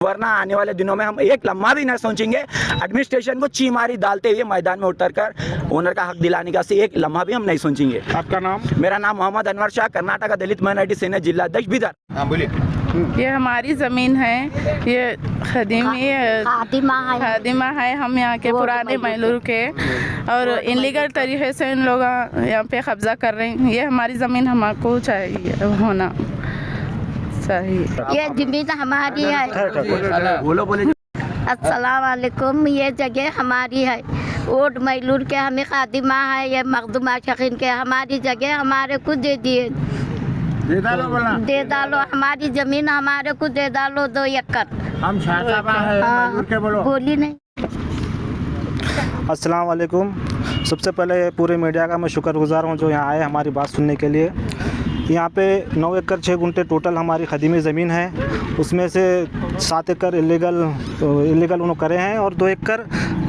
वरना आने वाले दिनों में हम एक लम्हा भी न सोचेंगे। एडमिनिस्ट्रेशन को चीमारी डालते हुए मैदान में उतरकर ओनर का हक दिलाने का से एक लम्हा भी हम नहीं सोचेंगे। आपका नाम? मेरा नाम मोहम्मद अनवर शाह, कर्नाटक दलित माइनॉरिटी सेना जिला अध्यक्ष बिदर। हाँ बोलिए। ये हमारी ज़मीन है, ये खादिमा है। हम यहाँ के पुराने मैलूर के और इनलीगल तरीके से इन लोग यहाँ पे कब्जा कर रहे हैं। ये हमारी ज़मीन हमको चाहिए, होना चाहिए। ये ज़मीन हमारी है। बोलो बोले। अस्सलाम वालेकुम। ये जगह हमारी है, ओड मैलूर के हमें खादिमा है, ये मखदूमा शकीन के हमारी जगह हमारे को दे दिए। दे डालो हमारी ज़मीन हमारे को दे डालो 2 एकड़। हम है बोलो। बोली नहीं। अस्सलाम वालेकुम। सबसे पहले पूरे मीडिया का मैं शुक्रगुजार हूँ जो यहाँ आए हमारी बात सुनने के लिए। यहाँ पे 9 एकड़ 6 गुंठे टोटल हमारी खदीमी ज़मीन है, उसमें से 7 एकड़ इलीगल उन्होंने करे हैं और 2 एकड़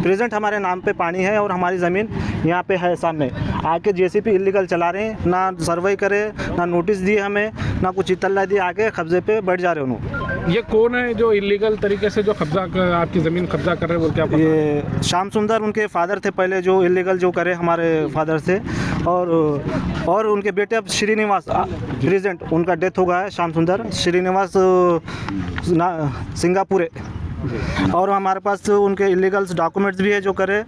प्रेजेंट हमारे नाम पे पानी है और हमारी ज़मीन यहाँ पे है सामने। आके जेसीबी इलीगल चला रहे हैं, ना सर्वे करे, ना नोटिस दिए हमें, ना कुछ इतला दिए, आके कब्जे पे बैठ जा रहे हैं उन्होंने। ये कौन है जो इलीगल तरीके से जो आपकी ज़मीन कब्जा कर रहे हैं बोलते हैं? ये श्याम सुंदर उनके फादर थे पहले, जो इलीगल जो करे हमारे फादर से, और उनके बेटे अब श्रीनिवास प्रेजेंट उनका डेथ हो गया है, श्याम सुंदर श्रीनिवास सिंगापुरे। और हमारे पास उनके इलीगल्स डॉक्यूमेंट्स भी है जो करे,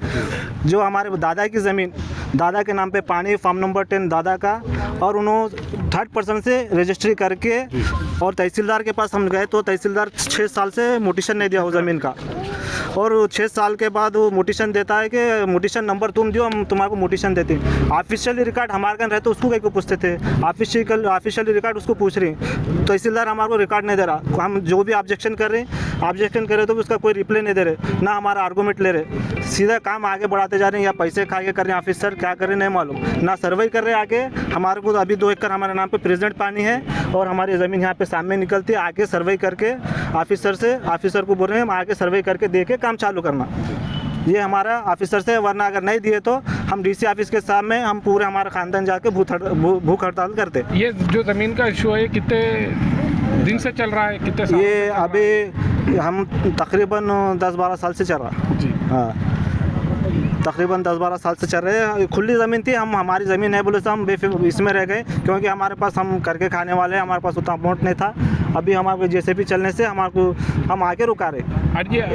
जो हमारे दादा की ज़मीन, दादा के नाम पे पानी, फार्म नंबर 10 दादा का, और उन्होंने 3rd पर्सन से रजिस्ट्री करके, और तहसीलदार के पास हम गए तो तहसीलदार 6 साल से मोटिशन नहीं दिया वो ज़मीन का, और 6 साल के बाद वो मोटिशन देता है कि मोटिशन नंबर तुम दो, हम तुम्हारे को मोटिशन देते हैं। ऑफिशियली रिकॉर्ड हमारे घर रहते उसको कहीं को पूछते थे, ऑफिशियली रिकॉर्ड उसको पूछ रहे हैं। तहसीलदार हमारे को रिकॉर्ड नहीं दे रहा, हम जो भी ऑब्जेक्शन कर रहे हैं, ऑब्जेक्शन कर रहे तो उसका कोई रिप्लाई नहीं दे रहे, ना हमारा आर्गूमेंट ले रहे, सीधा काम आगे बढ़ाते जा रहे हैं, या पैसे खा के कर रहे हैं, ऑफिसर क्या कर रहे हैं नहीं मालूम, ना सर्वे कर रहे हैं आगे। हमारे को अभी 2 एकड़ हमारे नाम पे प्रेजेंट पानी है और हमारी ज़मीन यहाँ पे सामने निकलती है, आगे सर्वे करके ऑफिसर को बोल रहे हैं हम आगे सर्वे करके दे के काम चालू करना, ये हमारा ऑफिसर से। वरना अगर नहीं दिए तो हम डीसी ऑफिस के सामने हम पूरे हमारा ख़ानदान जाके भूख हड़ताल करते। ये जो ज़मीन का इशू है कितने दिन से चल रहा है, कितने साल? ये अभी हम तकरीबन 10-12 साल से चल रहा जी। हाँ, तकरीबन 10-12 साल से चल रहे हैं। खुली ज़मीन थी, हम हमारी ज़मीन है बोले तो हम इसमें रह गए, क्योंकि हमारे पास हम करके खाने वाले हैं, हमारे पास उतना अमाउंट नहीं था। अभी हमारे जेसीबी चलने से हम आगे रुका रहे।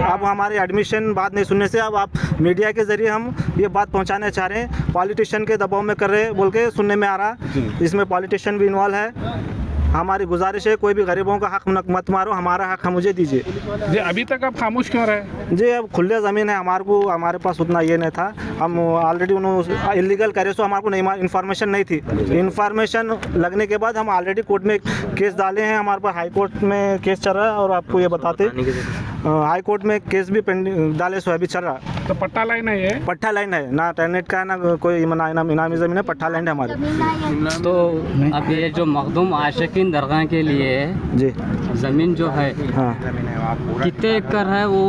अब हमारी एडमिशन बात नहीं सुनने से अब आप मीडिया के ज़रिए हम ये बात पहुंचाना चाह रहे हैं, पॉलिटिशियन के दबाव में कर रहे बोल के सुनने में आ रहा, इसमें पॉलिटिशियन भी इन्वॉल्व है। हमारी गुजारिश है कोई भी गरीबों का हक मत मारो, हमारा हक मुझे दीजिए। जी अभी तक आप खामोश क्यों रहे? जी अब खुले ज़मीन है, हमारे पास उतना ये नहीं था, हम ऑलरेडी उन्होंने इलीगल करे सो हमारे को नहीं इन्फॉर्मेशन नहीं थी। इन्फॉर्मेशन लगने के बाद हम ऑलरेडी कोर्ट में केस डाले हैं, हमारे पास हाई कोर्ट में केस चल रहा है, और आपको ये बताते हाई कोर्ट में केस भी पेंडिंग डाले सो अभी चल रहा है। तो पट्टा लाइन है? ये पट्टा लाइन है, ना टेनेट का ना कोई इनामी ज़मीन है, पट्टा लाइन है हमारी। तो अब ये जो मखदूम आशिकीन दरगाह के लिए जी ज़मीन जो है, हाँ, कितने एकड़ है वो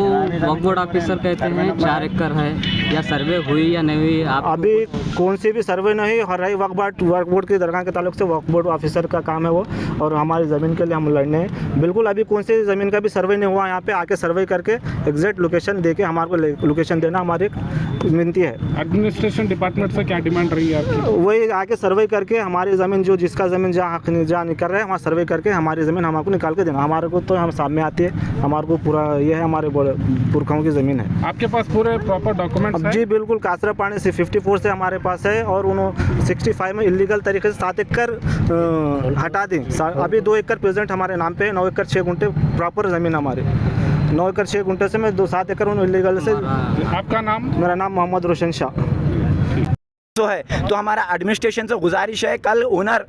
वक्फ बोर्ड ऑफिसर कहते हैं 4 एकड़ है, या सर्वे हुई या नहीं हुई? आप अभी कौन सी भी सर्वे नहीं हो रही, वक्फ बोर्ड की दरगाह के ताल्लुक से वक्फ बोर्ड ऑफिसर का काम है वो, और हमारी ज़मीन के लिए हम लड़ने हैं। बिल्कुल अभी कौन सी ज़मीन का भी सर्वे नहीं हुआ, यहाँ पे आके सर्वे करके एग्जैक्ट लोकेशन दे के हमारे को लोकेशन देना हमारी एक विनती है। एडमिनिस्ट्रेशन डिपार्टमेंट से क्या डिमांड रही है आपकी? वही आके सर्वे करके हमारी ज़मीन जिसका ज़मीन जहाँ निकल रहा है वहाँ सर्वे करके हमारी ज़मीन हमको निकाल के देना। हमारे को तो हम सामने आती है, हमारे को पूरा ये है, हमारे पुरखाओं की ज़मीन है। आपके पास पूरे प्रॉपर डॉक्यूमेंट्स हैं? जी बिल्कुल, कासरा पानी से 54 से हमारे पास है, और उन्होंने 65 में इलीगल तरीके से 7 एकड़ हटा दी। अभी 2 एकड़ प्रेजेंट हमारे नाम पे है, 9 एकड़ 6 गुंठे प्रॉपर ज़मीन हमारी, 9 एकड़ 6 गुंठे से मैं 7 एकड़ इलीगल से। आपका नाम? मेरा नाम मोहम्मद रोशन शाह जो है। तो हमारा एडमिनिस्ट्रेशन से गुजारिश है, कल ओनर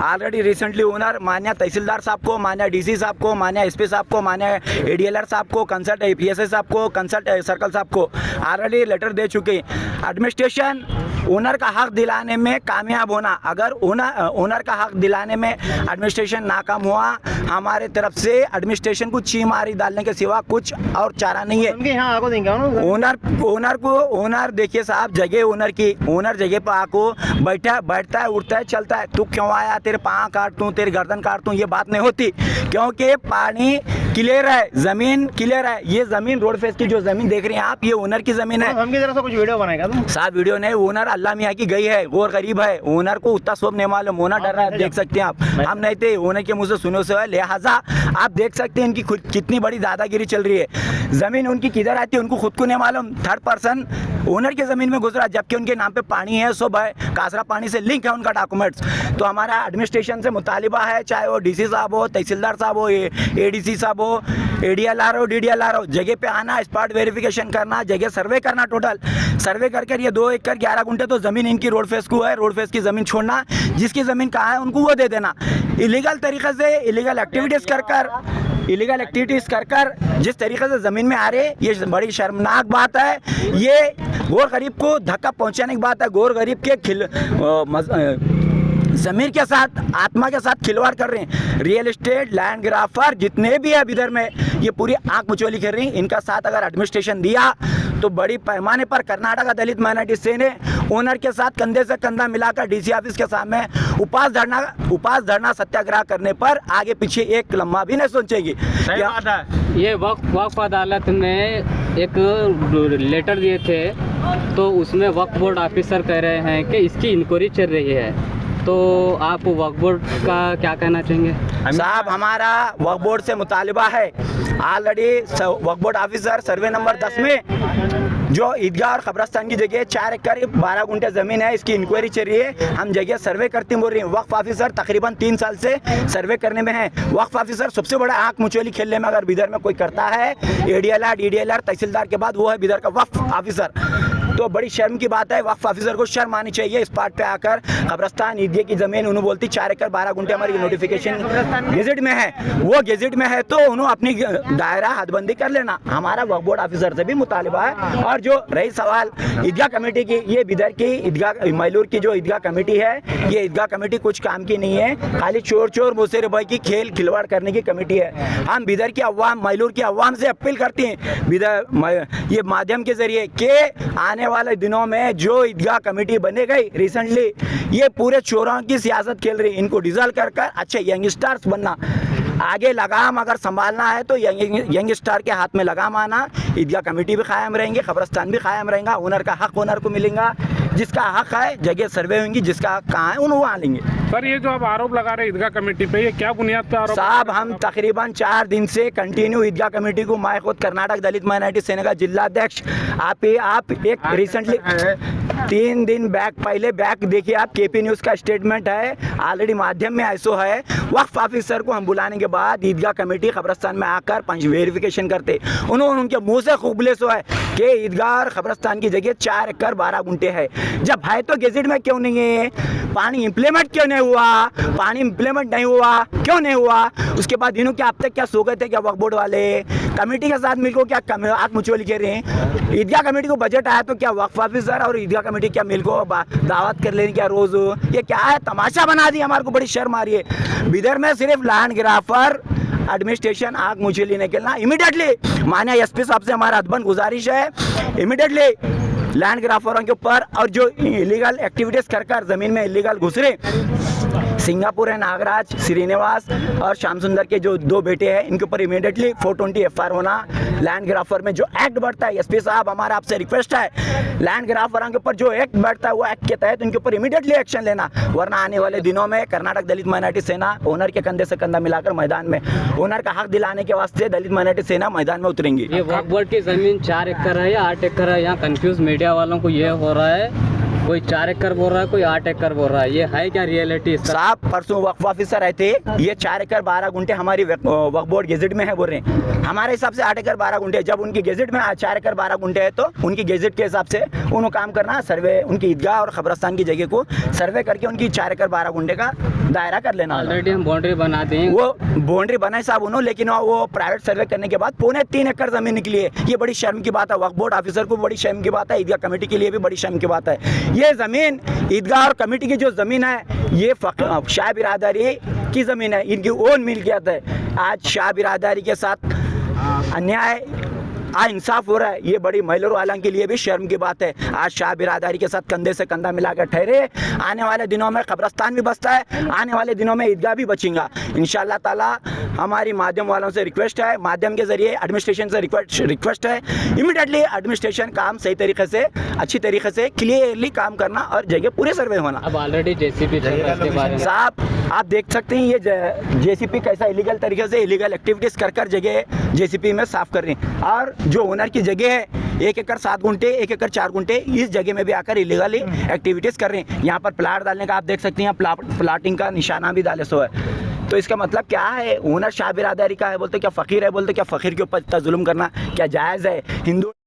ऑलरेडी रिसेंटली ओनर मान्य तहसीलदार साहब को, मान्य डीसी साहब को, मान्य एसपी साहब को, मान्य एडीएलआर साहब को, कंसल्ट पीएसए साहब को, कंसल्ट सर्कल साहब को ऑलरेडी लेटर दे चुके। एडमिनिस्ट्रेशन ओनर का हक दिलाने में कामयाब होना, अगर ओनर का हक दिलाने में एडमिनिस्ट्रेशन नाकाम हुआ, हमारे तरफ से एडमिनिस्ट्रेशन को चीमारी डालने के सिवा कुछ और चारा नहीं है। ओनर देखिए साहब, जगह ओनर की, ओनर जगह पर आको बैठता है, उठता है, चलता है, तू क्यों आया, तेरे पाँव काट दूं, तेरी गर्दन काट दूं, ये बात नहीं होती, क्योंकि पानी क्लियर है, ज़मीन क्लियर है। ये ज़मीन रोड फेस की जो ज़मीन देख रहे हैं आप, ये ओनर की ज़मीन है। हम की तरफ से कुछ वीडियो बनाएगा तुम? साहब वीडियो नहीं, ओनर अल्लाह मियाँ की गई है, गौर गरीब है, ओनर को उतना सब नहीं मालूम, ओनर डर रहा है, देख सकते हैं आप। हम नहीं थे, ओनर के मुँह से सुने से है, लिहाजा आप देख सकते हैं इनकी खुद कितनी बड़ी दादागिरी चल रही है। ज़मीन उनकी किधर आती है उनको खुद को नहीं मालूम, थर्ड पर्सन ओनर के ज़मीन में घुस रहा, जबकि उनके नाम पे पानी है, सब है, कासरा पानी से लिंक है उनका डॉक्यूमेंट्स। तो हमारा एडमिनिस्ट्रेशन से मुतालिबा है, चाहे वो डीसी साहब हो, तहसीलदार साहब हो, एडीसी साहब हो, एडीएलआर हो, डीडीएलआर हो, जगह पे आना, स्पॉट वेरिफिकेशन करना, जगह सर्वे करना, टोटल सर्वे करके ये 2 एकड़ 11 गुंठे तो ज़मीन इनकी रोड फेस को है, रोड फेस की ज़मीन छोड़ना, जिसकी ज़मीन कहाँ है उनको वो दे देना। इलीगल तरीके से इलीगल एक्टिविटीज़ कर कर जिस तरीके से ज़मीन में आ रहे, ये बड़ी शर्मनाक बात है। ये गौर गरीब को धक्का पहुंचाने की बात है, गौर गरीब के ज़मीन के साथ, आत्मा के साथ खिलवाड़ कर रहे हैं। रियल एस्टेट, लैंड ग्राफर जितने भी है इधर में, ये पूरी आंख मुचोली कर रही हैं। इनका साथ अगर एडमिनिस्ट्रेशन दिया तो बड़ी पैमाने पर कर्नाटक दलित माइनॉरिटी सेल ने ओनर के साथ कंधे से कंधा मिलाकर डीसी ऑफिस के सामने उपवास धरना सत्याग्रह करने पर आगे पीछे एक लम्हा भी नहीं सोचेगी। ये वक्फ अदालत ने एक लेटर दिए थे, तो उसमें वक्फ बोर्ड ऑफिसर कह रहे हैं कि इसकी इंक्वायरी चल रही है, तो आप वक्फ बोर्ड का क्या कहना चाहेंगे? साहब हमारा वक्फ बोर्ड से मुतालिबा है, ऑलरेडी वक्फ बोर्ड ऑफिसर सर्वे नंबर 10 में जो ईदगाह और कब्रस्तान की जगह 4 एकड़ 12 गुंठे ज़मीन है, इसकी इंक्वायरी चल रही है, हम जगह सर्वे करते बोल रही हैं। वक्फ ऑफिसर तकरीबन 3 साल से सर्वे करने में है। वक्फ ऑफिसर सबसे बड़ा आंख मुचोली खेलने में अगर बिदर में कोई करता है, एडीएलआर, डीडीएलआर, तहसीलदार के बाद वो है बिदर का वक्फ ऑफिसर। तो बड़ी शर्म की बात है, वक्फ ऑफिसर को शर्म आनी चाहिए। इस पार्ट पे आकर कब्रस्तान ईदगाह की ज़मीन उन्होंने बोलती 4 एकड़ 12 गुंठे हमारी नोटिफिकेशन गेजेट में है, वो गेजेट में है तो उन्होंने अपनी दायरा हदबंदी कर लेना। हमारा वक्फ बोर्ड ऑफिसर से भी मुतालिबा है। और जो रही सवाल ईदगाह कमेटी की, ये बिदर की ईदगाह मैलूर की जो ईदगाह कमेटी है, ये ईदगाह कमेटी कुछ काम की नहीं है, खाली चोर मुसेर भाई की खेल खिलवाड़ करने की कमेटी है। हम बिदर की अवाम, मैलूर की अवाम से अपील करते हैं बिदर ये माध्यम के जरिए कि आने वाले दिनों में जो ईदगाह कमेटी बने गई रिसेंटली, ये पूरे चोरों की सियासत खेल रही, इनको डिजल्व कर अच्छे यंगस्टर्स बनना, आगे लगाम अगर संभालना है तो यंग स्टार के हाथ में लगाम आना। ईदगाह कमेटी भी कायम रहेंगे, कब्रस्तान भी कायम रहेगा, ओनर का हक ओनर को मिलेगा, जिसका हक है जगह सर्वे होंगी, जिसका हक कहाँ है उन्हें वहाँ लेंगे। सर ये जो आप आरोप लगा रहे हैं ईदगाह कमेटी पे, ये क्या बुनियाद पे आरोप? साहब हम तकरीबन 4 दिन से कंटिन्यू ईदगाह कमेटी को, मैं खुद कर्नाटक दलित माइनॉरिटी सेना का जिलाध्यक्ष, आप एक रिसेंटली 3 दिन पहले बैक देखिए आप, केपी न्यूज़ का स्टेटमेंट है, ऑलरेडी माध्यम में ऐसा है। वक्फ ऑफिसर को हम बुलाने के बाद ईदगाह कमेटी कब्रस्तान में आकर पंच वेरिफिकेशन करते, उन्होंने उनके मुंह से खुबले सो है कि ईदगाह और कब्रस्तान की जगह 4 एकड़ 12 गुंठे है। जब है तो गेजेट में क्यों नहीं है? पानी इम्प्लीमेंट क्यों नहीं हुआ? पानी इम्प्लीमेंट नहीं हुआ, क्यों नहीं हुआ? उसके बाद इन्हों के अब तक क्या सो गए थे क्या वक्फ बोर्ड वाले? कमेटी के साथ मिलकर क्या आग मुचोली कह रहे हैं? ईदगाह कमेटी को बजट आया तो क्या वक्फ ऑफिसर और ईदगाह कमेटी क्या मिलकर दावत कर लेनी क्या रोज? ये क्या है? तमाशा बना दी, हमारे को बड़ी शर्म आ रही है। बिदर में सिर्फ लैंड ग्राफर एडमिनिस्ट्रेशन आग मुचोली निकलना इमीडिएटली, माननीय एसपी साहब से हमारा अदबन गुजारिश है, इमीडिएटली लैंड ग्राफरों के ऊपर और जो इलीगल एक्टिविटीज़ कर ज़मीन में इलीगल घुस रहे, सिंगापुर है, नागराज, श्रीनिवास और श्याम सुंदर के जो 2 बेटे हैं, इनके ऊपर इमीडिएटली 420 FR होना। लैंड ग्राफर में जो एक्ट बढ़ता है, एसपी साहब हमारा आपसे रिक्वेस्ट है, लैंड ग्राफरों के ऊपर जो एक्ट बढ़ता है वो एक्ट के तहत उनके ऊपर इमीडिएटली एक्शन लेना, वरना आने वाले दिनों में कर्नाटक दलित माइनॉरिटी सेना ओनर के कंधे से कंधा मिलाकर मैदान में ओनर का हक दिलाने के वास्ते दलित माइनॉरिटी सेना मैदान में उतरेंगी। ये वक्फ बोर्ड की ज़मीन 4 एकड़ है या 8 एकड़ है? यहाँ कंफ्यूज मीडिया वालों को ये हो रहा है, कोई 4 एकड़ बोल रहा है, कोई 8 एकड़ बोल रहा है, ये है क्या रियलिटी? साहब परसों वक्फ ऑफिसर आए थे, ये 4 एकड़ 12 गुंठे हमारी वक्फ बोर्ड गेजेट में है बोल रहे हैं, हमारे हिसाब से 8 एकड़ 12 गुंठे, जब उनकी गेजेट में 4 एकड़ 12 गुंठे है तो उनकी गेजेट के हिसाब से उन्होंने काम करना, सर्वे उनकी ईदगाह और कब्रस्तान की जगह को सर्वे करके उनकी 4 एकड़ 12 गुंठे का दायरा कर लेना। ऑलरेडी हम बाउंड्री बना दें, वो बाउंड्री बनाए साहब उन्होंने, लेकिन वो प्राइवेट सर्वे करने के बाद 3.25 एकड़ जमीन निकली है। ये बड़ी शर्म की बात है, वक्फ बोर्ड ऑफिसर को बड़ी शर्म की बात है, ईदगाह कमेटी के लिए भी बड़ी शर्म की बात है। ये जमीन ईदगाह और कमेटी की जो ज़मीन है, ये शाह बिरादरी की ज़मीन है, इनकी ओन मिल्कियत है। आज शाह बिरादरी के साथ अन्याय इंसाफ हो रहा है, ये बड़ी मैलूर वालों के लिए भी शर्म की बात है। आज शाह बिरादरी के साथ कंधे से कंधा मिलाकर ठहरे, आने वाले दिनों में कब्रस्तान भी बचता है, आने वाले दिनों में ईदगाह भी बचेगा इंशाअल्लाह ताला। हमारी माध्यम वालों से रिक्वेस्ट है, माध्यम के जरिए एडमिनिस्ट्रेशन से रिक्वेस्ट है, इमीडिएटली एडमिनिस्ट्रेशन काम सही तरीके से, अच्छी तरीके से क्लियरली काम करना और जगह पूरे सर्वे होना। अब ऑलरेडी जेसीबी चल रहा है, इसके बारे में साहब आप देख सकते हैं ये जेसीपी कैसा इलीगल तरीके से इलीगल एक्टिविटीज़ कर जगह जेसीपी में साफ कर रही हैं, और जो ओनर की जगह है 1 एकड़ 7 गुंठे 1 एकड़ 4 गुंठे इस जगह में भी आकर इलीगली एक्टिविटीज़ कर रहे हैं। यहाँ पर प्लाट डालने का आप देख सकते हैं, प्लाटिंग का निशाना भी डाले सो है। तो इसका मतलब क्या है, ओनर शाह बिरादरी का है बोलते क्या फ़कीर है, बोलते क्या फ़कीर के ऊपर इतना जुल्म करना क्या जायज़ है? हिंदू